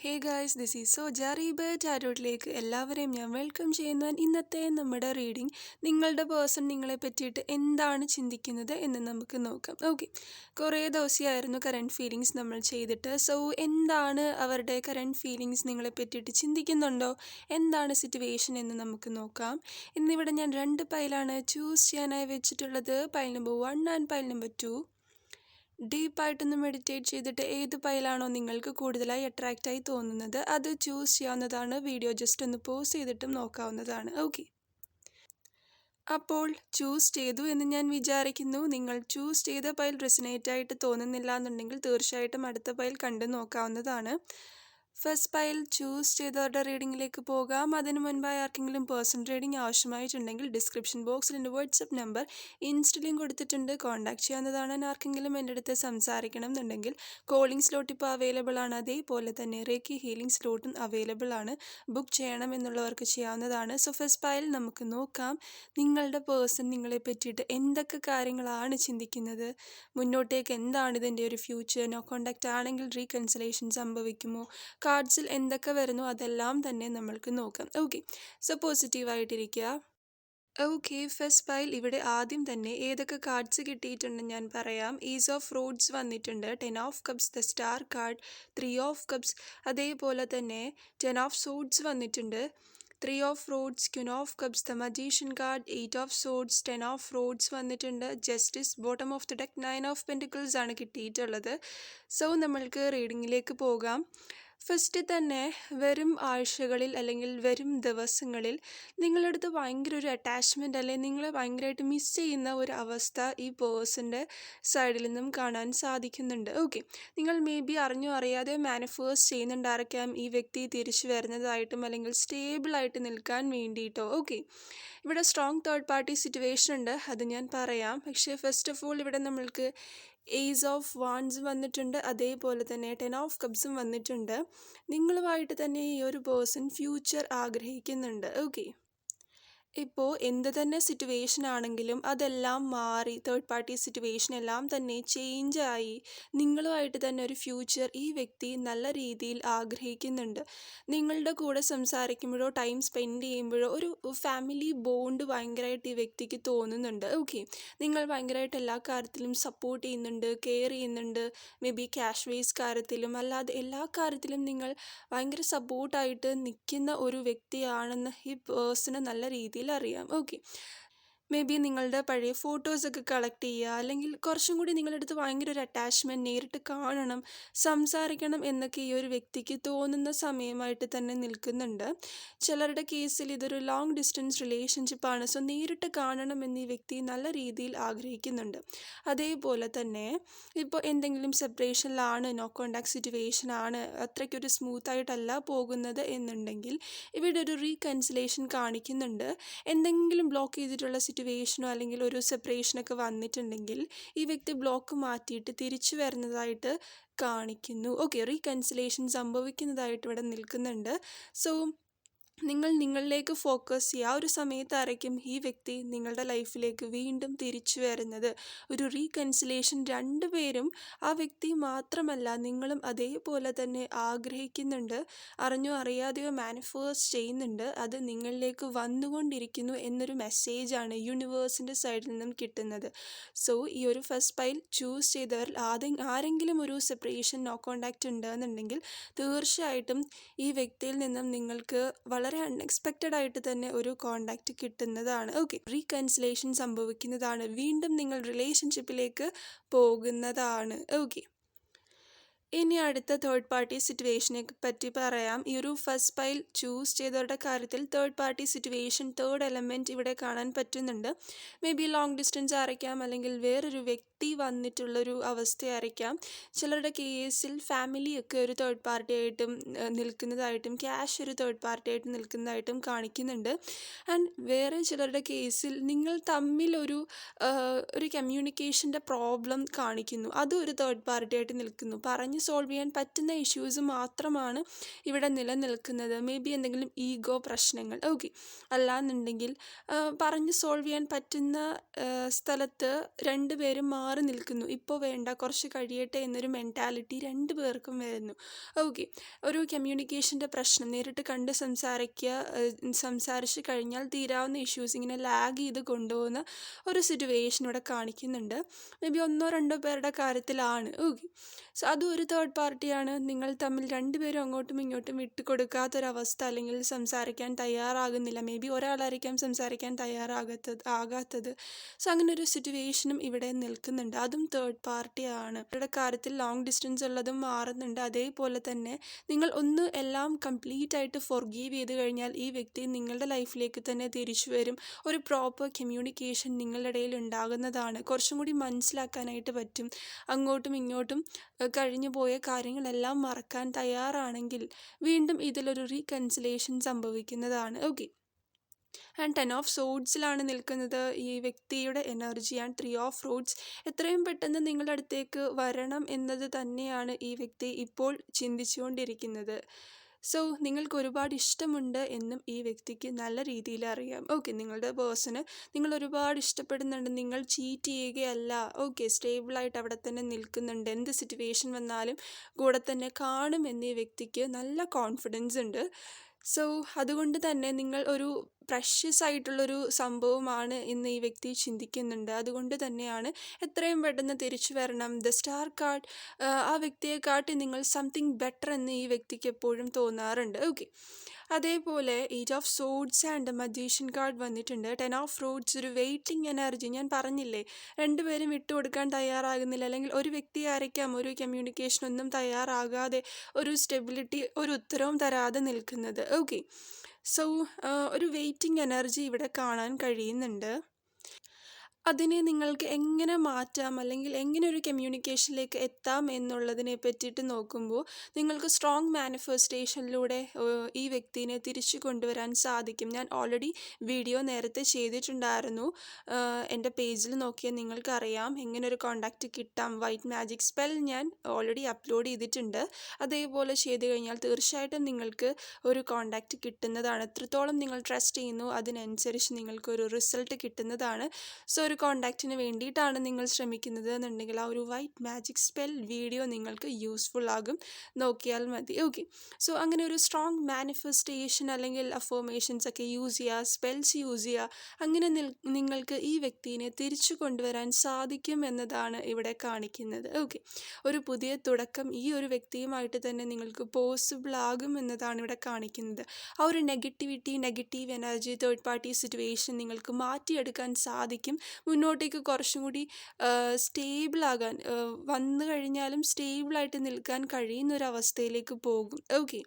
Hey guys, this is Soja rebirth ടാരോട്ടിലേക്ക് എല്ലാവരെയും ഞാൻ വെൽക്കം ചെയ്യുന്നു. ഇന്നത്തെ നമ്മുടെ റീഡിംഗ് നിങ്ങളുടെ പേഴ്സൺ നിങ്ങളെ പറ്റിയിട്ട് എന്താണ് ചിന്തിക്കുന്നത് എന്ന് നമുക്ക് നോക്കാം. ഓക്കെ, കുറേ ദിവസമായിരുന്നു കറണ്ട് ഫീലിങ്സ് നമ്മൾ ചെയ്തിട്ട്. സോ എന്താണ് അവരുടെ കറണ്ട് ഫീലിങ്സ് നിങ്ങളെ പറ്റിയിട്ട് ചിന്തിക്കുന്നുണ്ടോ, എന്താണ് സിറ്റുവേഷൻ എന്ന് നമുക്ക് നോക്കാം. ഇന്നിവിടെ ഞാൻ 2 പൈലാണ് ചൂസ് ചെയ്യാനായി വെച്ചിട്ടുള്ളത്. Pile number 1 and pile number 2. ഡീപ്പായിട്ടൊന്ന് മെഡിറ്റേറ്റ് ചെയ്തിട്ട് ഏത് പൈലാണോ നിങ്ങൾക്ക് കൂടുതലായി അട്രാക്റ്റായി തോന്നുന്നത് അത് ചൂസ് ചെയ്യാവുന്നതാണ്. വീഡിയോ ജസ്റ്റ് ഒന്ന് പോസ് ചെയ്തിട്ടും നോക്കാവുന്നതാണ്. ഓക്കെ, അപ്പോൾ ചൂസ് ചെയ്തു എന്ന് ഞാൻ വിചാരിക്കുന്നു. നിങ്ങൾ ചൂസ് ചെയ്ത പൈൽ റെസിനേറ്റ് ആയിട്ട് തോന്നുന്നില്ല എന്നുണ്ടെങ്കിൽ തീർച്ചയായിട്ടും അടുത്ത പൈൽ കണ്ടു നോക്കാവുന്നതാണ്. ഫസ്റ്റ് പൈൽ ചൂസ് ചെയ്തവരുടെ റീഡിങ്ങിലേക്ക് പോകാം. അതിനു മുൻപായി ആർക്കെങ്കിലും പേഴ്സണൽ റീഡിംഗ് ആവശ്യമായിട്ടുണ്ടെങ്കിൽ ഡിസ്ക്രിപ്ഷൻ ബോക്സിൽ എൻ്റെ വാട്സപ്പ് നമ്പർ ഇൻസ്റ്റലിയും കൊടുത്തിട്ടുണ്ട്, കോൺടാക്ട് ചെയ്യാവുന്നതാണ്. ആർക്കെങ്കിലും എൻ്റെ അടുത്ത് സംസാരിക്കണം എന്നുണ്ടെങ്കിൽ കോളിംഗ് സ്ലോട്ട് ഇപ്പോൾ അവൈലബിൾ ആണ്. അതേപോലെ തന്നെ റേക്കി ഹീലിംഗ് സ്ലോട്ടും അവൈലബിൾ ആണ്. ബുക്ക് ചെയ്യണം എന്നുള്ളവർക്ക് ചെയ്യാവുന്നതാണ്. സോ ഫസ്റ്റ് പൈൽ നമുക്ക് നോക്കാം. നിങ്ങളുടെ പേഴ്സൺ നിങ്ങളെ പറ്റിയിട്ട് എന്തൊക്കെ കാര്യങ്ങളാണ് ചിന്തിക്കുന്നത്, മുന്നോട്ടേക്ക് എന്താണ് ഇതിൻ്റെ ഒരു ഫ്യൂച്ചർ, നോ കോണ്ടാക്റ്റ് ആണെങ്കിൽ റീകൺസിലേഷൻ സംഭവിക്കുമോ, കാർഡ്സിൽ എന്തൊക്കെ വരുന്നു അതെല്ലാം തന്നെ നമ്മൾക്ക് നോക്കാം. ഓക്കെ, സോ പോസിറ്റീവായിട്ടിരിക്കുക. ഓക്കെ, ഫസ്റ്റ് പൈൽ ഇവിടെ ആദ്യം തന്നെ ഏതൊക്കെ കാർഡ്സ് കിട്ടിയിട്ടുണ്ടെന്ന് ഞാൻ പറയാം. ഈസ് ഓഫ് റോഡ്സ് വന്നിട്ടുണ്ട്, 10 of cups, the star card, 3 of cups, അതേപോലെ തന്നെ 10 ഓഫ് സോഡ്സ് വന്നിട്ടുണ്ട്, 3 of rods, queen of cups, the magician card, 8 of swords, 10 of rods വന്നിട്ടുണ്ട്, justice, bottom of the deck, 9 of pentacles ആണ് കിട്ടിയിട്ടുള്ളത്. So നമ്മൾക്ക് റീഡിങ്ങിലേക്ക് പോകാം. First തന്നെ വരും ആഴ്ചകളിൽ അല്ലെങ്കിൽ വരും ദിവസങ്ങളിൽ നിങ്ങളുടെ അടുത്ത് ഭയങ്കര ഒരു അറ്റാച്ച്മെൻറ്റ് അല്ലെങ്കിൽ നിങ്ങളെ ഭയങ്കരമായിട്ട് മിസ് ചെയ്യുന്ന ഒരു അവസ്ഥ ഈ പേഴ്സൻ്റെ സൈഡിൽ നിന്നും കാണാൻ സാധിക്കുന്നുണ്ട്. ഓക്കെ, നിങ്ങൾ മേ ബി അറിഞ്ഞോ അറിയാതെ മാനിഫേസ്റ്റ് ചെയ്യുന്നുണ്ടായിരിക്കാം ഈ വ്യക്തി തിരിച്ചു വരുന്നതായിട്ടും അല്ലെങ്കിൽ സ്റ്റേബിളായിട്ട് നിൽക്കാൻ വേണ്ടിയിട്ടോ. ഓക്കെ, ഇവിടെ സ്ട്രോങ് തേർഡ് പാർട്ടി സിറ്റുവേഷൻ ഉണ്ട്, അത് ഞാൻ പറയാം. പക്ഷേ ഫസ്റ്റ് ഓഫ് ഓൾ ഇവിടെ നമ്മൾക്ക് ഏസ് ഓഫ് വാൻഡ്സ് വന്നിട്ടുണ്ട്, അതേപോലെ തന്നെ 10 ഓഫ് കപ്സും വന്നിട്ടുണ്ട്. നിങ്ങളുമായിട്ട് തന്നെ ഈ ഒരു പേഴ്സൺ ഫ്യൂച്ചർ ആഗ്രഹിക്കുന്നുണ്ട്. ഓക്കെ, ഇപ്പോൾ എന്ത് തന്നെ സിറ്റുവേഷൻ ആണെങ്കിലും അതെല്ലാം മാറി, തേർഡ് പാർട്ടി സിറ്റുവേഷൻ എല്ലാം തന്നെ ചേഞ്ചായി നിങ്ങളുമായിട്ട് തന്നെ ഒരു ഫ്യൂച്ചർ ഈ വ്യക്തി നല്ല രീതിയിൽ ആഗ്രഹിക്കുന്നുണ്ട്. നിങ്ങളുടെ കൂടെ സംസാരിക്കുമ്പോഴോ ടൈം സ്പെൻഡ് ചെയ്യുമ്പോഴോ ഒരു ഫാമിലി ബോണ്ട് ഭയങ്കരമായിട്ട് ഈ വ്യക്തിക്ക് തോന്നുന്നുണ്ട്. ഓക്കെ, നിങ്ങൾ ഭയങ്കരമായിട്ട് എല്ലാ കാര്യത്തിലും സപ്പോർട്ട് ചെയ്യുന്നുണ്ട്, കെയർ ചെയ്യുന്നുണ്ട്. മേ ബി ക്യാഷ് വേസ് കാര്യത്തിലും അല്ലാതെ എല്ലാ കാര്യത്തിലും നിങ്ങൾ ഭയങ്കര സപ്പോർട്ടായിട്ട് നിൽക്കുന്ന ഒരു വ്യക്തിയാണെന്ന് ഈ പേഴ്സണ് നല്ല രീതിയിൽ അറിയാം. ഓക്കെ, മേ ബി നിങ്ങളുടെ പഴയ ഫോട്ടോസൊക്കെ കളക്ട് ചെയ്യുക, അല്ലെങ്കിൽ കുറച്ചും കൂടി നിങ്ങളുടെ അടുത്ത് ഭയങ്കര ഒരു അറ്റാച്ച്മെൻറ്റ്, നേരിട്ട് കാണണം, സംസാരിക്കണം എന്നൊക്കെ ഈ ഒരു വ്യക്തിക്ക് തോന്നുന്ന സമയമായിട്ട് തന്നെ നിൽക്കുന്നുണ്ട്. ചിലരുടെ കേസിൽ ഇതൊരു ലോങ് ഡിസ്റ്റൻസ് റിലേഷൻഷിപ്പാണ്. സോ നേരിട്ട് കാണണം എന്ന് ഈ വ്യക്തി നല്ല രീതിയിൽ ആഗ്രഹിക്കുന്നുണ്ട്. അതേപോലെ തന്നെ ഇപ്പോൾ എന്തെങ്കിലും സെപ്പറേഷനിലാണ്, നോ കോണ്ടാക്ട് സിറ്റുവേഷൻ ആണ്, അത്രയ്ക്കൊരു സ്മൂത്തായിട്ടല്ല പോകുന്നത് എന്നുണ്ടെങ്കിൽ ഇവിടെ ഒരു റീകൺസിലേഷൻ കാണിക്കുന്നുണ്ട്. എന്തെങ്കിലും ബ്ലോക്ക് ചെയ്തിട്ടുള്ള സിറ്റുവേഷനോ അല്ലെങ്കിൽ ഒരു സെപ്പറേഷനൊക്കെ വന്നിട്ടുണ്ടെങ്കിൽ ഈ വ്യക്തി ബ്ലോക്ക് മാറ്റിയിട്ട് തിരിച്ചു വരുന്നതായിട്ട് കാണിക്കുന്നു. ഓക്കെ, റീകൺസിലേഷൻ സംഭവിക്കുന്നതായിട്ട് ഇവിടെ നിൽക്കുന്നുണ്ട്. സോ നിങ്ങൾ നിങ്ങളിലേക്ക് ഫോക്കസ് ചെയ്യുക. ഒരു സമയത്തായിരിക്കും ഈ വ്യക്തി നിങ്ങളുടെ ലൈഫിലേക്ക് വീണ്ടും തിരിച്ചു വരുന്നത്. ഒരു റീകൺസിലേഷൻ രണ്ടുപേരും, ആ വ്യക്തി മാത്രമല്ല നിങ്ങളും അതേപോലെ തന്നെ ആഗ്രഹിക്കുന്നുണ്ട്, അറിഞ്ഞോ അറിയാതെയോ മാനിഫേസ്റ്റ് ചെയ്യുന്നുണ്ട്. അത് നിങ്ങളിലേക്ക് വന്നുകൊണ്ടിരിക്കുന്നു എന്നൊരു മെസ്സേജാണ് യൂണിവേഴ്സിൻ്റെ സൈഡിൽ നിന്നും കിട്ടുന്നത്. സോ ഈ ഒരു ഫസ്റ്റ് പൈൽ ചൂസ് ചെയ്തവരിൽ ആരെങ്കിലും ഒരു സെപ്പറേഷൻ, നോ കോണ്ടാക്റ്റ് ഉണ്ടെന്നുണ്ടെങ്കിൽ തീർച്ചയായിട്ടും ഈ വ്യക്തിയിൽ നിന്നും നിങ്ങൾക്ക് വളരെ അൺഎക്സ്പെക്റ്റഡ് ആയിട്ട് തന്നെ ഒരു കോണ്ടാക്റ്റ് കിട്ടുന്നതാണ്. ഓക്കെ, റീകൺസിലേഷൻ സംഭവിക്കുന്നതാണ്, വീണ്ടും നിങ്ങൾ റിലേഷൻഷിപ്പിലേക്ക് പോകുന്നതാണ്. ഓക്കെ, ഇനി അടുത്ത തേർഡ് പാർട്ടി സിറ്റുവേഷനെ പറ്റി പറയാം. ഈ ഒരു ഫസ്റ്റ് പൈൽ ചൂസ് ചെയ്തവരുടെ കാര്യത്തിൽ third party situation, third element ഇവിടെ കാണാൻ പറ്റുന്നുണ്ട്. മേ ബി ലോങ് ഡിസ്റ്റൻസ് ആയിരിക്കാം, അല്ലെങ്കിൽ വേറൊരു വ്യക്തി വന്നിട്ടുള്ളൊരു അവസ്ഥയായിരിക്കാം. ചിലരുടെ കേസിൽ ഫാമിലിയൊക്കെ ഒരു തേർഡ് പാർട്ടി ആയിട്ടും നിൽക്കുന്നതായിട്ടും ക്യാഷ് ഒരു തേർഡ് പാർട്ടി ആയിട്ട് നിൽക്കുന്നതായിട്ടും കാണിക്കുന്നുണ്ട്. ആൻഡ് വേറെ ചിലരുടെ കേസിൽ നിങ്ങൾ തമ്മിൽ ഒരു കമ്മ്യൂണിക്കേഷൻ്റെ പ്രോബ്ലം കാണിക്കുന്നു, അതും ഒരു തേർഡ് പാർട്ടി ആയിട്ട് നിൽക്കുന്നു. പറഞ്ഞ് സോൾവ് ചെയ്യാൻ പറ്റുന്ന ഇഷ്യൂസ് മാത്രമാണ് ഇവിടെ നിലനിൽക്കുന്നത്. മേ ബി എന്തെങ്കിലും ഈഗോ പ്രശ്നങ്ങൾ. ഓക്കെ, അല്ലാന്നുണ്ടെങ്കിൽ പറഞ്ഞ് സോൾവ് ചെയ്യാൻ പറ്റുന്ന സ്ഥലത്ത് രണ്ടുപേരും മാറി മാറി നിൽക്കുന്നു. ഇപ്പോൾ വേണ്ട, കുറച്ച് കഴിയട്ടെ എന്നൊരു മെൻറ്റാലിറ്റി രണ്ടു പേർക്കും വരുന്നു. ഓക്കെ, ഒരു കമ്മ്യൂണിക്കേഷൻ്റെ പ്രശ്നം നേരിട്ട് കണ്ട് സംസാരിച്ച് കഴിഞ്ഞാൽ തീരാവുന്ന ഇഷ്യൂസ് ഇങ്ങനെ ലാഗ് ചെയ്ത് കൊണ്ടുപോകുന്ന ഒരു സിറ്റുവേഷൻ ഇവിടെ കാണിക്കുന്നുണ്ട്. മേ ബി 1-2 പേരുടെ കാര്യത്തിലാണ്. ഓക്കെ, സോ അതും ഒരു തേർഡ് പാർട്ടിയാണ്. നിങ്ങൾ തമ്മിൽ രണ്ടുപേരും അങ്ങോട്ടും ഇങ്ങോട്ടും വിട്ടുകൊടുക്കാത്തൊരവസ്ഥ, അല്ലെങ്കിൽ സംസാരിക്കാൻ തയ്യാറാകുന്നില്ല. മേ ബി ഒരാളായിരിക്കാം സംസാരിക്കാൻ ആകാത്തത്. സോ അങ്ങനെ ഒരു സിറ്റുവേഷനും ഇവിടെ നിൽക്കുന്നുണ്ട്. അതും തേർഡ് പാർട്ടിയാണ്. ഇവരുടെ കാര്യത്തിൽ ലോങ് ഡിസ്റ്റൻസ് ഉള്ളതും മാറുന്നുണ്ട്. അതേപോലെ തന്നെ നിങ്ങൾ ഒന്ന് എല്ലാം കംപ്ലീറ്റ് ആയിട്ട് ഫൊർഗീവ് ചെയ്ത് കഴിഞ്ഞാൽ ഈ വ്യക്തി നിങ്ങളുടെ ലൈഫിലേക്ക് തന്നെ തിരിച്ചു വരും. ഒരു പ്രോപ്പർ കമ്മ്യൂണിക്കേഷൻ നിങ്ങളുടെ ഇടയിൽ ഉണ്ടാകുന്നതാണ്. കുറച്ചും കൂടി മനസ്സിലാക്കാനായിട്ട് പറ്റും. അങ്ങോട്ടും ഇങ്ങോട്ടും കഴിഞ്ഞു പോയ കാര്യങ്ങളെല്ലാം മറക്കാൻ തയ്യാറാണെങ്കിൽ വീണ്ടും ഇതിലൊരു റീകൺസിലേഷൻ സംഭവിക്കുന്നതാണ്. ഓക്കെ, ആൻഡ് 10 ഓഫ് സോഡ്സിലാണ് നിൽക്കുന്നത് ഈ വ്യക്തിയുടെ എനർജി. ആൻഡ് 3 ഓഫ് റോഡ്സ് എത്രയും പെട്ടെന്ന് നിങ്ങളുടെ അടുത്തേക്ക് വരണം എന്നത് തന്നെയാണ് ഈ വ്യക്തി ഇപ്പോൾ ചിന്തിച്ചുകൊണ്ടിരിക്കുന്നത്. സോ നിങ്ങൾക്ക് ഒരുപാട് ഇഷ്ടമുണ്ട് എന്നും ഈ വ്യക്തിക്ക് നല്ല രീതിയിൽ അറിയാം. ഓക്കെ, നിങ്ങളുടെ പേഴ്സണ് നിങ്ങൾ ഒരുപാട് ഇഷ്ടപ്പെടുന്നുണ്ട്. നിങ്ങൾ ചീറ്റ് ചെയ്യുകയല്ല. ഓക്കെ, സ്റ്റേബിളായിട്ട് അവിടെ തന്നെ നിൽക്കുന്നുണ്ട്. എന്ത് സിറ്റുവേഷൻ വന്നാലും കൂടെ തന്നെ കാണുമെന്ന് ഈ വ്യക്തിക്ക് നല്ല കോൺഫിഡൻസ് ഉണ്ട്. സോ അതുകൊണ്ട് തന്നെ നിങ്ങൾ ഒരു പ്രഷ്യസ് ആയിട്ടുള്ളൊരു സംഭവമാണ് ഇന്ന് ഈ വ്യക്തി ചിന്തിക്കുന്നുണ്ട്. അതുകൊണ്ട് തന്നെയാണ് എത്രയും പെട്ടെന്ന് തിരിച്ചു വരണം. ദ സ്റ്റാർ കാർഡ് ആ വ്യക്തിയെ കാട്ടി നിങ്ങൾ സംതിങ് ബെറ്റർ എന്ന് ഈ വ്യക്തിക്ക് എപ്പോഴും തോന്നാറുണ്ട്. ഓക്കെ, അതേപോലെ 8 of swords and magician card വന്നിട്ടുണ്ട്. 10 ഓഫ് റോഡ്സ് ഒരു വെയിറ്റിംഗ് എനർജി. ഞാൻ പറഞ്ഞില്ലേ, രണ്ടുപേരും വിട്ടുകൊടുക്കാൻ തയ്യാറാകുന്നില്ല, അല്ലെങ്കിൽ ഒരു വ്യക്തി ആയിരിക്കാം ഒരു കമ്മ്യൂണിക്കേഷൻ ഒന്നും തയ്യാറാകാതെ, ഒരു സ്റ്റെബിലിറ്റി, ഒരു ഉത്തരവും തരാതെ നിൽക്കുന്നത്. ഓക്കെ, സോ ഒരു വെയിറ്റിംഗ് എനർജി ഇവിടെ കാണാൻ കഴിയുന്നുണ്ട്. അതിനെ നിങ്ങൾക്ക് എങ്ങനെ മാറ്റാം, അല്ലെങ്കിൽ എങ്ങനെ ഒരു കമ്മ്യൂണിക്കേഷനിലേക്ക് എത്താം എന്നുള്ളതിനെ പറ്റിയിട്ട് നോക്കുമ്പോൾ നിങ്ങൾക്ക് സ്ട്രോങ് മാനിഫെസ്റ്റേഷനിലൂടെ ഈ വ്യക്തിനെ തിരിച്ചു കൊണ്ടുവരാൻ സാധിക്കും. ഞാൻ ഓൾറെഡി വീഡിയോ നേരത്തെ ചെയ്തിട്ടുണ്ടായിരുന്നു. എൻ്റെ പേജിൽ നോക്കിയാൽ നിങ്ങൾക്കറിയാം എങ്ങനെ ഒരു കോണ്ടാക്റ്റ് കിട്ടാം. വൈറ്റ് മാജിക് സ്പെൽ ഞാൻ ഓൾറെഡി അപ്ലോഡ് ചെയ്തിട്ടുണ്ട്. അതേപോലെ ചെയ്ത് കഴിഞ്ഞാൽ തീർച്ചയായിട്ടും നിങ്ങൾക്ക് ഒരു കോണ്ടാക്റ്റ് കിട്ടുന്നതാണ്. എത്രത്തോളം നിങ്ങൾ ട്രസ്റ്റ് ചെയ്യുന്നു അതിനനുസരിച്ച് നിങ്ങൾക്കൊരു റിസൾട്ട് കിട്ടുന്നതാണ്. സോ ഒരു കോണ്ടാക്റ്റിന് വേണ്ടിയിട്ടാണ് നിങ്ങൾ ശ്രമിക്കുന്നത് എന്നുണ്ടെങ്കിൽ ആ ഒരു വൈറ്റ് മാജിക് സ്പെൽ വീഡിയോ നിങ്ങൾക്ക് യൂസ്ഫുൾ ആകും, നോക്കിയാൽ മതി. ഓക്കെ, സോ അങ്ങനെ ഒരു സ്ട്രോങ് മാനിഫെസ്റ്റേഷൻ അല്ലെങ്കിൽ അഫർമേഷൻസ് ഒക്കെ യൂസ് ചെയ്യുക, സ്പെൽസ് യൂസ് ചെയ്യുക. അങ്ങനെ നിങ്ങൾക്ക് ഈ വ്യക്തിനെ തിരിച്ചു കൊണ്ടുവരാൻ സാധിക്കും എന്നതാണ് ഇവിടെ കാണിക്കുന്നത്. ഓക്കെ, ഒരു പുതിയ തുടക്കം ഈ ഒരു വ്യക്തിയുമായിട്ട് തന്നെ നിങ്ങൾക്ക് പോസിബിൾ ആകും എന്നതാണ് ഇവിടെ കാണിക്കുന്നത്. ആ ഒരു negative energy, third party situation നിങ്ങൾക്ക് മാറ്റിയെടുക്കാൻ സാധിക്കും. മുന്നോട്ടേക്ക് കുറച്ചും കൂടി സ്റ്റേബിളാകാൻ, വന്നു കഴിഞ്ഞാലും സ്റ്റേബിളായിട്ട് നിൽക്കാൻ കഴിയുന്നൊരവസ്ഥയിലേക്ക് പോകും. ഓക്കെ,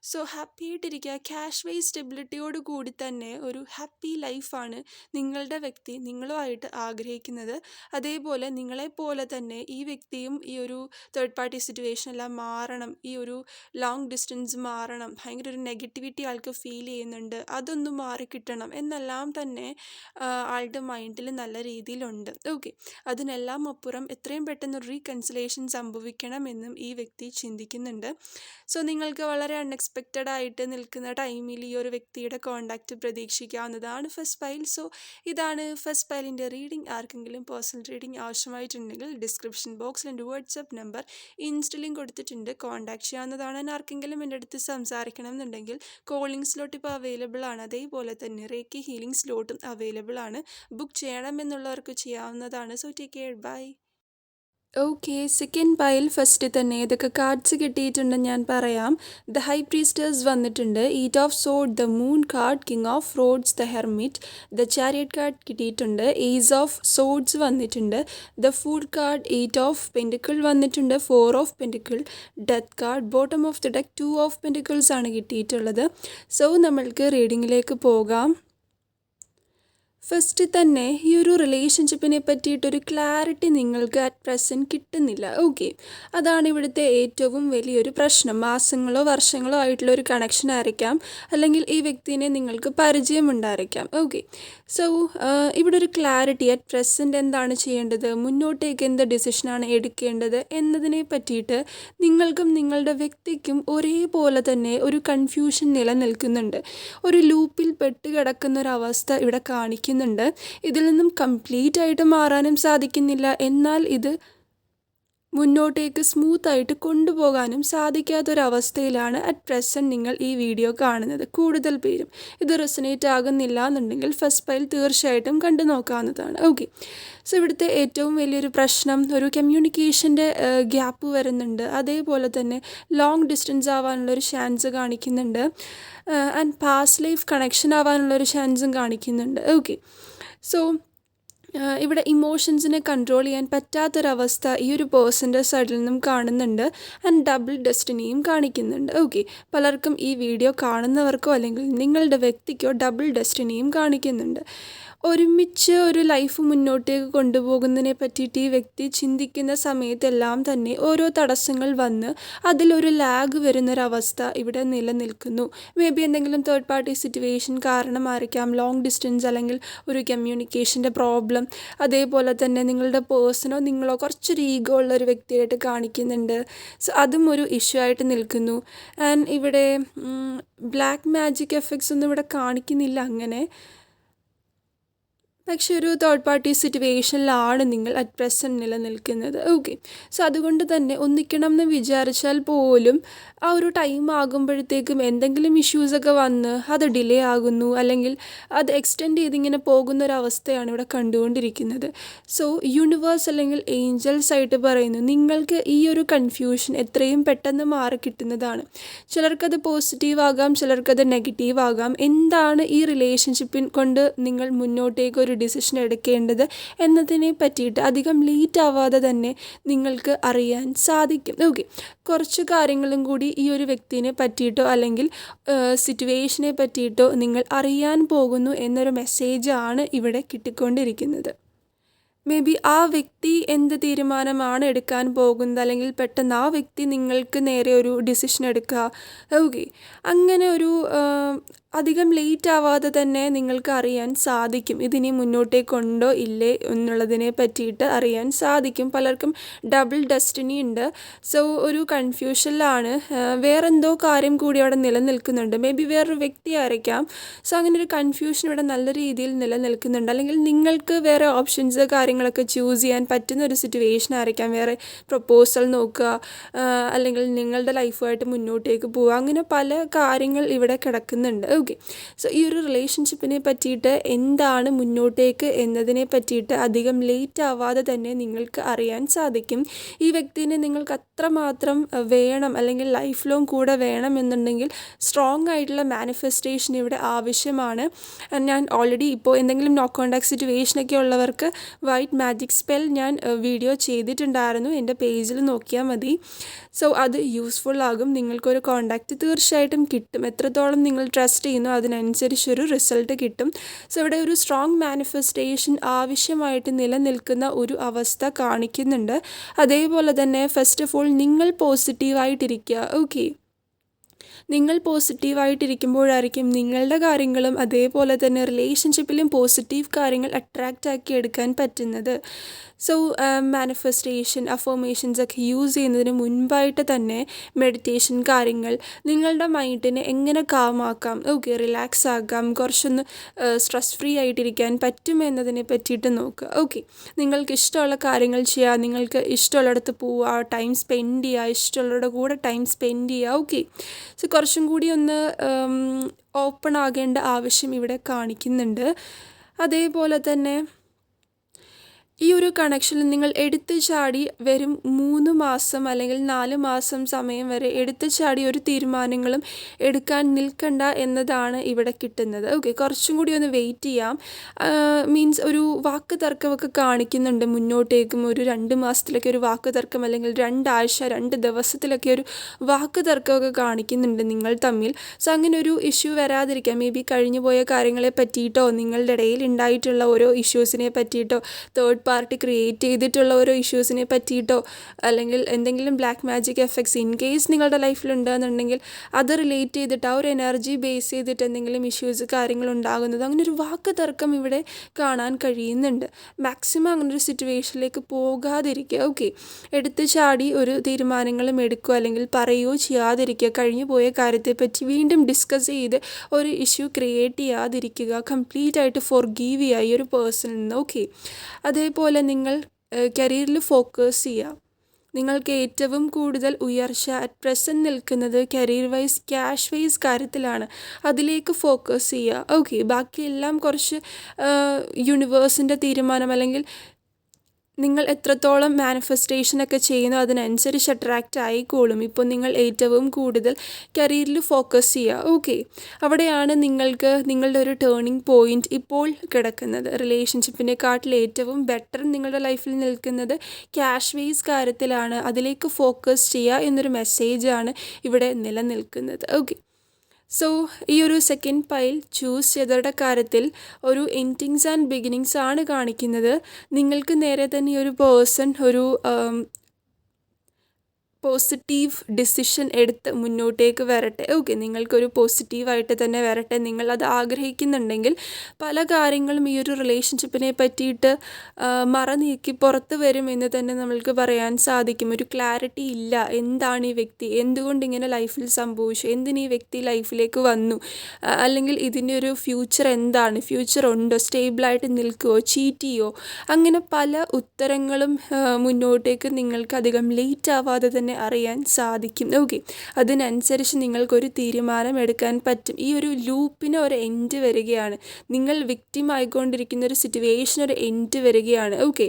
സോ ഹാപ്പി ആയിട്ടിരിക്കുക. ക്യാഷ് വൈസ് സ്റ്റെബിലിറ്റിയോട് കൂടി തന്നെ ഒരു ഹാപ്പി ലൈഫാണ് നിങ്ങളുടെ വ്യക്തി നിങ്ങളുമായിട്ട് ആഗ്രഹിക്കുന്നത്. അതേപോലെ നിങ്ങളെപ്പോലെ തന്നെ ഈ വ്യക്തിയും ഈ ഒരു തേർഡ് പാർട്ടി സിറ്റുവേഷൻ എല്ലാം മാറണം, ഈ ഒരു ലോങ് ഡിസ്റ്റൻസ് മാറണം, ഭയങ്കര ഒരു നെഗറ്റിവിറ്റി ആൾക്ക് ഫീൽ ചെയ്യുന്നുണ്ട്, അതൊന്നും മാറിക്കിട്ടണം എന്നെല്ലാം തന്നെ ആളുടെ മൈൻഡിൽ നല്ല രീതിയിലുണ്ട്. ഓക്കെ, അതിനെല്ലാം അപ്പുറം എത്രയും പെട്ടെന്ന് റീകൺസിലേഷൻ സംഭവിക്കണമെന്നും ഈ വ്യക്തി ചിന്തിക്കുന്നുണ്ട്. സോ നിങ്ങൾക്ക് വളരെ അൺഎക്സ്പെക്റ്റഡ് ആയിട്ട് നിൽക്കുന്ന ടൈമിൽ ഈ ഒരു വ്യക്തിയുടെ കോണ്ടാക്റ്റ് പ്രതീക്ഷിക്കാവുന്നതാണ് ഫസ്റ്റ് ഫയൽ. സോ ഇതാണ് ഫസ്റ്റ് ഫയലിൻ്റെ റീഡിംഗ്. ആർക്കെങ്കിലും പേഴ്സണൽ റീഡിംഗ് ആവശ്യമായിട്ടുണ്ടെങ്കിൽ ഡിസ്ക്രിപ്ഷൻ ബോക്സിൽ എൻ്റെ വാട്സപ്പ് നമ്പർ ഇൻസ്റ്റലിങ് കൊടുത്തിട്ടുണ്ട്, കോൺടാക്ട് ചെയ്യാവുന്നതാണ്. ആർക്കെങ്കിലും എൻ്റെ അടുത്ത് സംസാരിക്കണം എന്നുണ്ടെങ്കിൽ കോളിംഗ് സ്ലോട്ട് ഇപ്പോൾ അവൈലബിൾ ആണ്. അതേപോലെ തന്നെ റേക്കി ഹീലിംഗ് സ്ലോട്ടും അവൈലബിൾ ആണ്. ബുക്ക് ചെയ്യണമെന്നുള്ളവർക്ക് ചെയ്യാവുന്നതാണ്. So take care, bye. Okay, second pile first തന്നെ ഏതൊക്കെ കാർഡ്സ് കിട്ടിയിട്ടുണ്ടെന്ന് ഞാൻ പറയാം. ദ ഹൈ പ്രീസ്റ്റേഴ്സ് വന്നിട്ടുണ്ട്, 8 of sword, the moon card, king of rods, the hermit, the chariot card കിട്ടിയിട്ടുണ്ട്, ഏസ് ഓഫ് സോഡ്സ് വന്നിട്ടുണ്ട്, the fool card, 8 of pentacle വന്നിട്ടുണ്ട്, 4 of pentacle, death card, bottom of the deck 2 of pentacles ആണ് കിട്ടിയിട്ടുള്ളത്. So നമ്മൾക്ക് റീഡിങ്ങിലേക്ക് പോകാം. First തന്നെ ഈ ഒരു റിലേഷൻഷിപ്പിനെ പറ്റിയിട്ടൊരു ക്ലാരിറ്റി നിങ്ങൾക്ക് അറ്റ് പ്രസൻറ്റ് കിട്ടുന്നില്ല. ഓക്കെ, അതാണ് ഇവിടുത്തെ ഏറ്റവും വലിയൊരു പ്രശ്നം. മാസങ്ങളോ വർഷങ്ങളോ ആയിട്ടുള്ള ഒരു കണക്ഷൻ ആയിരിക്കാം, അല്ലെങ്കിൽ ഈ വ്യക്തിനെ നിങ്ങൾക്ക് പരിചയമുണ്ടായിരിക്കാം. ഓക്കെ, സോ ഇവിടെ ഒരു ക്ലാരിറ്റി അറ്റ് പ്രസൻറ്റ് എന്താണ് ചെയ്യേണ്ടത്, മുന്നോട്ടേക്ക് എന്ത് ഡിസിഷനാണ് എടുക്കേണ്ടത് എന്നതിനെ പറ്റിയിട്ട് നിങ്ങൾക്കും നിങ്ങളുടെ വ്യക്തിക്കും ഒരേപോലെ തന്നെ ഒരു കൺഫ്യൂഷൻ നിലനിൽക്കുന്നുണ്ട്. ഒരു ലൂപ്പിൽ പെട്ട് കിടക്കുന്നൊരവസ്ഥ ഇവിടെ കാണിക്കും. കാണിക്കുന്നുണ്ട്. ഇതിൽ നിന്നും കംപ്ലീറ്റ് ആയിട്ട് മാറാനും സാധിക്കുന്നില്ല, എന്നാൽ ഇത് മുന്നോട്ടേക്ക് സ്മൂത്തായിട്ട് കൊണ്ടുപോകാനും സാധിക്കാത്തൊരവസ്ഥയിലാണ് അറ്റ് പ്രസൻറ്റ് നിങ്ങൾ ഈ വീഡിയോ കാണുന്നത്. കൂടുതൽ പേരും ഇത് റെസനേറ്റ് ആകുന്നില്ല എന്നുണ്ടെങ്കിൽ ഫസ്റ്റ് ഫയൽ തീർച്ചയായിട്ടും കണ്ടു നോക്കാവുന്നതാണ്. ഓക്കെ, സോ ഇവിടുത്തെ ഏറ്റവും വലിയൊരു പ്രശ്നം ഒരു കമ്മ്യൂണിക്കേഷൻ്റെ ഗ്യാപ്പ് വരുന്നുണ്ട്. അതേപോലെ തന്നെ ലോങ് ഡിസ്റ്റൻസ് ആവാനുള്ളൊരു ചാൻസ് കാണിക്കുന്നുണ്ട്. ആൻഡ് പാസ്റ്റ് ലൈഫ് കണക്ഷൻ ആവാനുള്ളൊരു ചാൻസും കാണിക്കുന്നുണ്ട്. ഓക്കെ, സോ ഇവിടെ ഇമോഷൻസിനെ കൺട്രോൾ ചെയ്യാൻ പറ്റാത്തൊരവസ്ഥ ഈ ഒരു പേഴ്സൻ്റെ സൈഡിൽ നിന്നും കാണുന്നുണ്ട്. ആൻഡ് ഡബിൾ ഡെസ്റ്റിനിയും കാണിക്കുന്നുണ്ട്. ഓക്കെ, പലർക്കും ഈ വീഡിയോ കാണുന്നവർക്കോ അല്ലെങ്കിൽ നിങ്ങളുടെ വ്യക്തിക്കോ ഡബിൾ ഡെസ്റ്റിനിയും കാണിക്കുന്നുണ്ട്. ഒരുമിച്ച് ഒരു ലൈഫ് മുന്നോട്ടേക്ക് കൊണ്ടുപോകുന്നതിനെ പറ്റിയിട്ട് ഈ വ്യക്തി ചിന്തിക്കുന്ന സമയത്തെല്ലാം തന്നെ ഓരോ തടസ്സങ്ങൾ വന്ന് അതിലൊരു ലാഗ് വരുന്നൊരവസ്ഥ ഇവിടെ നിലനിൽക്കുന്നു. മേ ബി എന്തെങ്കിലും തേർഡ് പാർട്ടി സിറ്റുവേഷൻ കാരണമായിരിക്കാം, ലോങ് ഡിസ്റ്റൻസ് അല്ലെങ്കിൽ ഒരു കമ്മ്യൂണിക്കേഷൻ്റെ പ്രോബ്ലം. അതേപോലെ തന്നെ നിങ്ങളുടെ പേഴ്സണോ നിങ്ങളോ കുറച്ചൊരു ഈഗോ ഉള്ളൊരു വ്യക്തിയായിട്ട് കാണിക്കുന്നുണ്ട്. സോ അതും ഒരു ഇഷ്യൂ ആയിട്ട് നിൽക്കുന്നു. ആൻഡ് ഇവിടെ ബ്ലാക്ക് മാജിക് എഫക്ട്സ് ഒന്നും ഇവിടെ കാണിക്കുന്നില്ല അങ്ങനെ. പക്ഷെ ഒരു തേർഡ് പാർട്ടി സിറ്റുവേഷനിലാണ് നിങ്ങൾ അറ്റ് പ്രസൻറ്റ് നിലനിൽക്കുന്നത്. ഓക്കെ, സോ അതുകൊണ്ട് തന്നെ ഒന്നിക്കണം എന്ന് വിചാരിച്ചാൽ പോലും ആ ഒരു ടൈം ആകുമ്പോഴത്തേക്കും എന്തെങ്കിലും ഇഷ്യൂസൊക്കെ വന്ന് അത് ഡിലേ ആകുന്നു, അല്ലെങ്കിൽ അത് എക്സ്റ്റെൻഡ് ചെയ്തിങ്ങനെ പോകുന്നൊരവസ്ഥയാണ് ഇവിടെ കണ്ടുകൊണ്ടിരിക്കുന്നത്. സോ യൂണിവേഴ്സ് അല്ലെങ്കിൽ ഏഞ്ചൽസ് ആയിട്ട് പറയുന്നു, നിങ്ങൾക്ക് ഈ ഒരു കൺഫ്യൂഷൻ എത്രയും പെട്ടെന്ന് മാറി കിട്ടുന്നതാണ്. ചിലർക്കത് പോസിറ്റീവ് ആകാം, ചിലർക്കത് നെഗറ്റീവ് ആകാം. എന്താണ് ഈ റിലേഷൻഷിപ്പിൻ കൊണ്ട് നിങ്ങൾ മുന്നോട്ടേക്ക് ഒരു ഡിസിഷൻ എടുക്കേണ്ടത് എന്നതിനെ പറ്റിയിട്ട് അധികം ലേറ്റ് ആവാതെ തന്നെ നിങ്ങൾക്ക് അറിയാൻ സാധിക്കും. ഓക്കെ, കുറച്ച് കാര്യങ്ങളും കൂടി ഈ ഒരു വ്യക്തിനെ പറ്റിയിട്ടോ അല്ലെങ്കിൽ സിറ്റുവേഷനെ പറ്റിയിട്ടോ നിങ്ങൾ അറിയാൻ പോകുന്നു എന്നൊരു മെസ്സേജാണ് ഇവിടെ കിട്ടിക്കൊണ്ടിരിക്കുന്നത്. മേ ബി ആ വ്യക്തി എന്ത് തീരുമാനമാണ് എടുക്കാൻ പോകുന്നത്, അല്ലെങ്കിൽ പെട്ടെന്ന് ആ വ്യക്തി നിങ്ങൾക്ക് നേരെ ഒരു ഡിസിഷൻ എടുക്കുക. ഓക്കെ, അങ്ങനെ ഒരു അധികം ലേറ്റ് ആവാതെ തന്നെ നിങ്ങൾക്ക് അറിയാൻ സാധിക്കും ഇതിനി മുന്നോട്ടേക്കുണ്ടോ ഇല്ലേ എന്നുള്ളതിനെ പറ്റിയിട്ട് അറിയാൻ സാധിക്കും. പലർക്കും ഡബിൾ ഡെസ്റ്റിനി ഉണ്ട്. സോ ഒരു കൺഫ്യൂഷനിലാണ്. വേറെന്തോ കാര്യം കൂടി അവിടെ നിലനിൽക്കുന്നുണ്ട്. മേ ബി വേറൊരു വ്യക്തി ആയിരിക്കാം. സോ അങ്ങനെ ഒരു കൺഫ്യൂഷൻ ഇവിടെ നല്ല രീതിയിൽ നിലനിൽക്കുന്നുണ്ട്. അല്ലെങ്കിൽ നിങ്ങൾക്ക് വേറെ ഓപ്ഷൻസ് കാര്യങ്ങളൊക്കെ ചൂസ് ചെയ്യാൻ പറ്റുന്ന ഒരു സിറ്റുവേഷൻ ആയിരിക്കാം. വേറെ പ്രപ്പോസൽ നോക്കുക, അല്ലെങ്കിൽ നിങ്ങളുടെ ലൈഫുമായിട്ട് മുന്നോട്ടേക്ക് പോവുക, അങ്ങനെ പല കാര്യങ്ങൾ ഇവിടെ കിടക്കുന്നുണ്ട്. ഓക്കെ, സോ ഈ ഒരു റിലേഷൻഷിപ്പിനെ പറ്റിയിട്ട് എന്താണ് മുന്നോട്ടേക്ക് എന്നതിനെ പറ്റിയിട്ട് അധികം ലേറ്റ് ആവാതെ തന്നെ നിങ്ങൾക്ക് അറിയാൻ സാധിക്കും. ഈ വ്യക്തിനെ നിങ്ങൾക്ക് അത്രമാത്രം വേണം, അല്ലെങ്കിൽ ലൈഫ് ലോങ് കൂടെ വേണം എന്നുണ്ടെങ്കിൽ സ്ട്രോങ് ആയിട്ടുള്ള മാനിഫെസ്റ്റേഷൻ ഇവിടെ ആവശ്യമാണ്. ഞാൻ ഓൾറെഡി ഇപ്പോൾ എന്തെങ്കിലും നോ കോണ്ടാക്ട് സിറ്റുവേഷനൊക്കെ ഉള്ളവർക്ക് വൈറ്റ് മാജിക് സ്പെൽ ഞാൻ വീഡിയോ ചെയ്തിട്ടുണ്ടായിരുന്നു. എൻ്റെ പേജിൽ നോക്കിയാൽ മതി. സോ അത് യൂസ്ഫുൾ ആകും. നിങ്ങൾക്കൊരു കോണ്ടാക്റ്റ് തീർച്ചയായിട്ടും കിട്ടും. എത്രത്തോളം നിങ്ങൾ ട്രസ്റ്റ് ചെയ്യുന്നു അതിനനുസരിച്ചൊരു റിസൾട്ട് കിട്ടും. സോ ഇവിടെ ഒരു സ്ട്രോങ് മാനിഫെസ്റ്റേഷൻ ആവശ്യമായിട്ട് നിലനിൽക്കുന്ന ഒരു അവസ്ഥ കാണിക്കുന്നുണ്ട്. അതേപോലെ തന്നെ ഫസ്റ്റ് ഓഫ് ഓൾ നിങ്ങൾ പോസിറ്റീവായിട്ടിരിക്കുക. ഓക്കെ, നിങ്ങൾ പോസിറ്റീവായിട്ടിരിക്കുമ്പോഴായിരിക്കും നിങ്ങളുടെ കാര്യങ്ങളും അതേപോലെ തന്നെ റിലേഷൻഷിപ്പിലും പോസിറ്റീവ് കാര്യങ്ങൾ അട്രാക്റ്റ് ആക്കി എടുക്കാൻ പറ്റുന്നത്. സോ മാനിഫെസ്റ്റേഷൻ അഫർമേഷൻസ് ഒക്കെ യൂസ് ചെയ്യുന്നതിന് മുൻപായിട്ട് തന്നെ മെഡിറ്റേഷൻ കാര്യങ്ങൾ, നിങ്ങളുടെ മൈൻഡിനെ എങ്ങനെ കാമാക്കാം, ഓക്കെ റിലാക്സ് ആക്കാം, കുറച്ചൊന്ന് സ്ട്രെസ് ഫ്രീ ആയിട്ടിരിക്കാൻ പറ്റുമെന്നതിനെ പറ്റിയിട്ട് നോക്കുക. ഓക്കെ, നിങ്ങൾക്ക് ഇഷ്ടമുള്ള കാര്യങ്ങൾ ചെയ്യുക, നിങ്ങൾക്ക് ഇഷ്ടമുള്ളിടത്ത് പോവുക, ടൈം സ്പെൻഡ് ചെയ്യുക, ഇഷ്ടമുള്ളവരുടെ കൂടെ ടൈം സ്പെൻഡ് ചെയ്യുക. ഓക്കെ, സോ കുറച്ചും കൂടി ഒന്ന് ഓപ്പൺ ആകേണ്ട ആവശ്യം ഇവിടെ കാണിക്കുന്നുണ്ട്. അതേപോലെ തന്നെ ഈ ഒരു കണക്ഷനിൽ നിങ്ങൾ എടുത്തു ചാടി വരും 3 മാസം അല്ലെങ്കിൽ 4 മാസം സമയം വരെ എടുത്തു ചാടി ഒരു തീരുമാനങ്ങളും എടുക്കാൻ നിൽക്കണ്ട എന്നതാണ് ഇവിടെ കിട്ടുന്നത്. ഓക്കെ, കുറച്ചും കൂടി ഒന്ന് വെയിറ്റ് ചെയ്യാം. മീൻസ് ഒരു വാക്ക് തർക്കമൊക്കെ കാണിക്കുന്നുണ്ട് മുന്നോട്ടേക്കും. ഒരു 2 മാസത്തിലൊക്കെ ഒരു വാക്ക് തർക്കം, അല്ലെങ്കിൽ 2 ആഴ്ച 2 ദിവസത്തിലൊക്കെ ഒരു വാക്ക് തർക്കമൊക്കെ കാണിക്കുന്നുണ്ട് നിങ്ങൾ തമ്മിൽ. സോ അങ്ങനെ ഒരു ഇഷ്യൂ വരാതിരിക്കാം. മേ ബി കഴിഞ്ഞു പോയ കാര്യങ്ങളെ പറ്റിയിട്ടോ നിങ്ങളുടെ ഇടയിൽ ഉണ്ടായിട്ടുള്ള ഓരോ ഇഷ്യൂസിനെ പറ്റിയിട്ടോ തേർഡ് പാർട്ടി ക്രിയേറ്റ് ചെയ്തിട്ടുള്ള ഓരോ ഇഷ്യൂസിനെ പറ്റിയിട്ടോ അല്ലെങ്കിൽ എന്തെങ്കിലും black magic effects in case നിങ്ങളുടെ ലൈഫിലുണ്ടെന്നുണ്ടെങ്കിൽ അത് റിലേറ്റ് ചെയ്തിട്ട് ആ ഒരു എനർജി ബേസ് ചെയ്തിട്ട് എന്തെങ്കിലും ഇഷ്യൂസ് കാര്യങ്ങൾ ഉണ്ടാകുന്നത്, അങ്ങനെ ഒരു വാക്ക് തർക്കം ഇവിടെ കാണാൻ കഴിയുന്നുണ്ട്. മാക്സിമം അങ്ങനെ ഒരു സിറ്റുവേഷനിലേക്ക് പോകാതിരിക്കുക. ഓക്കെ, എടുത്തു ചാടി ഒരു തീരുമാനങ്ങളും എടുക്കുക അല്ലെങ്കിൽ പറയുകയോ ചെയ്യാതിരിക്കുക. കഴിഞ്ഞു പോയ കാര്യത്തെപ്പറ്റി വീണ്ടും ഡിസ്കസ് ചെയ്ത് ഒരു ഇഷ്യൂ ക്രിയേറ്റ് ചെയ്യാതിരിക്കുക. കംപ്ലീറ്റ് ആയിട്ട് ഫോർഗീവ് ചെയ്യുക ഈ ഒരു പേഴ്സണിൽ നിന്ന്. ഓക്കെ, അതേപോലെ നിങ്ങൾ കരിയറിൽ ഫോക്കസ് ചെയ്യുക. നിങ്ങൾക്ക് ഏറ്റവും കൂടുതൽ ഉയർച്ച അറ്റ് പ്രസൻറ്റ് നിൽക്കുന്നത് കരിയർ വൈസ്, ക്യാഷ് വൈസ് കാര്യത്തിലാണ്. അതിലേക്ക് ഫോക്കസ് ചെയ്യുക. ഓക്കെ, ബാക്കിയെല്ലാം കുറച്ച് യൂണിവേഴ്സിൻ്റെ തീരുമാനം അല്ലെങ്കിൽ നിങ്ങൾ എത്രത്തോളം മാനിഫെസ്റ്റേഷനൊക്കെ ചെയ്യുന്നു അതിനനുസരിച്ച് അട്രാക്റ്റ് ആയിക്കോളും. ഇപ്പോൾ നിങ്ങൾ ഏറ്റവും കൂടുതൽ കരിയറിൽ ഫോക്കസ് ചെയ്യുക. ഓക്കെ, അവിടെയാണ് നിങ്ങൾക്ക് നിങ്ങളുടെ ഒരു ടേണിംഗ് പോയിൻ്റ് ഇപ്പോൾ കിടക്കുന്നത്. റിലേഷൻഷിപ്പിനെക്കാട്ടിൽ ഏറ്റവും ബെറ്റർ നിങ്ങളുടെ ലൈഫിൽ നിൽക്കുന്നത് ക്യാഷ് വേസ് കാര്യത്തിലാണ്. അതിലേക്ക് ഫോക്കസ് ചെയ്യുക എന്നൊരു മെസ്സേജാണ് ഇവിടെ നിലനിൽക്കുന്നത്. ഓക്കെ, സോ ഈ ഒരു സെക്കൻഡ് പൈൽ ചൂസ് ചെയ്തവരുടെ കാര്യത്തിൽ ഒരു എൻഡിങ്സ് ആൻഡ് ബിഗിനിങ്സ് ആണ് കാണിക്കുന്നത്. നിങ്ങൾക്ക് നേരെ തന്നെ ഈ ഒരു പേഴ്സൺ ഒരു പോസിറ്റീവ് ഡിസിഷൻ എടുത്ത് മുന്നോട്ടേക്ക് വരട്ടെ. ഓക്കെ, നിങ്ങൾക്കൊരു പോസിറ്റീവായിട്ട് തന്നെ വരട്ടെ. നിങ്ങളത് ആഗ്രഹിക്കുന്നുണ്ടെങ്കിൽ പല കാര്യങ്ങളും ഈ ഒരു റിലേഷൻഷിപ്പിനെ പറ്റിയിട്ട് മറനീക്കി പുറത്ത് വരുമെന്ന് തന്നെ നമ്മൾക്ക് പറയാൻ സാധിക്കും. ഒരു ക്ലാരിറ്റി ഇല്ല. എന്താണ് ഈ വ്യക്തി, എന്തുകൊണ്ട് ഇങ്ങനെ ലൈഫിൽ സംഭവിച്ചു, എന്തിന് ഈ വ്യക്തി ലൈഫിലേക്ക് വന്നു, അല്ലെങ്കിൽ ഇതിൻ്റെ ഒരു ഫ്യൂച്ചർ എന്താണ്, ഫ്യൂച്ചർ ഉണ്ടോ, സ്റ്റേബിളായിട്ട് നിൽക്കുമോ, ചീറ്റ് ചെയ്യുമോ, അങ്ങനെ പല ഉത്തരങ്ങളും മുന്നോട്ടേക്ക് നിങ്ങൾക്ക് അധികം ലേറ്റ് ആവാതെ തന്നെ അറിയാൻ സാധിക്കും. ഓക്കെ, അതിനനുസരിച്ച് നിങ്ങൾക്കൊരു തീരുമാനം എടുക്കാൻ പറ്റും. ഈ ഒരു ലൂപ്പിന് ഒരു എൻഡ് വരികയാണ്. നിങ്ങൾ വിക്ടിം ആയിക്കൊണ്ടിരിക്കുന്ന ഒരു സിറ്റുവേഷൻ ഒരു എൻഡ് വരികയാണ്. ഓക്കെ,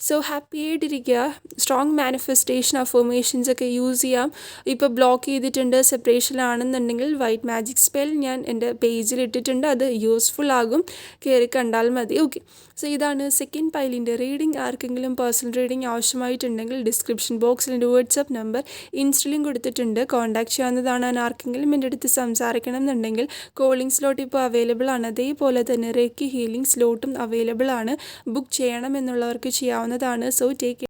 സോ ഹാപ്പി ആയിട്ടിരിക്കുക. സ്ട്രോങ് മാനിഫെസ്റ്റേഷൻ അഫർമേഷൻസ് ഒക്കെ യൂസ് ചെയ്യാം. ഇപ്പോൾ ബ്ലോക്ക് ചെയ്തിട്ടുണ്ട്, സെപ്പറേഷനിലാണെന്നുണ്ടെങ്കിൽ വൈറ്റ് മാജിക് സ്പെൽ ഞാൻ എൻ്റെ പേജിൽ ഇട്ടിട്ടുണ്ട്. അത് യൂസ്ഫുൾ ആകും, കയറി കണ്ടാൽ മതി. ഓക്കെ, സോ ഇതാണ് സെക്കൻഡ് പൈലിൻ്റെ റീഡിംഗ്. ആർക്കെങ്കിലും പേഴ്സണൽ റീഡിംഗ് ആവശ്യമായിട്ടുണ്ടെങ്കിൽ ഡിസ്ക്രിപ്ഷൻ ബോക്സിൽ എൻ്റെ വാട്സപ്പ് നമ്പർ ഇൻസ്റ്റയിലും കൊടുത്തിട്ടുണ്ട്, കോൺടാക്ട് ചെയ്യാവുന്നതാണ്. ആർക്കെങ്കിലും എൻ്റെ അടുത്ത് സംസാരിക്കണം എന്നുണ്ടെങ്കിൽ കോളിംഗ് സ്ലോട്ട് ഇപ്പോൾ അവൈലബിൾ ആണ്. അതേപോലെ തന്നെ റേക്കി ഹീലിംഗ് സ്ലോട്ടും അവൈലബിൾ ആണ്. ബുക്ക് ചെയ്യണം എന്നുള്ളവർക്ക് ചെയ്യാവുന്നതാണ്. So take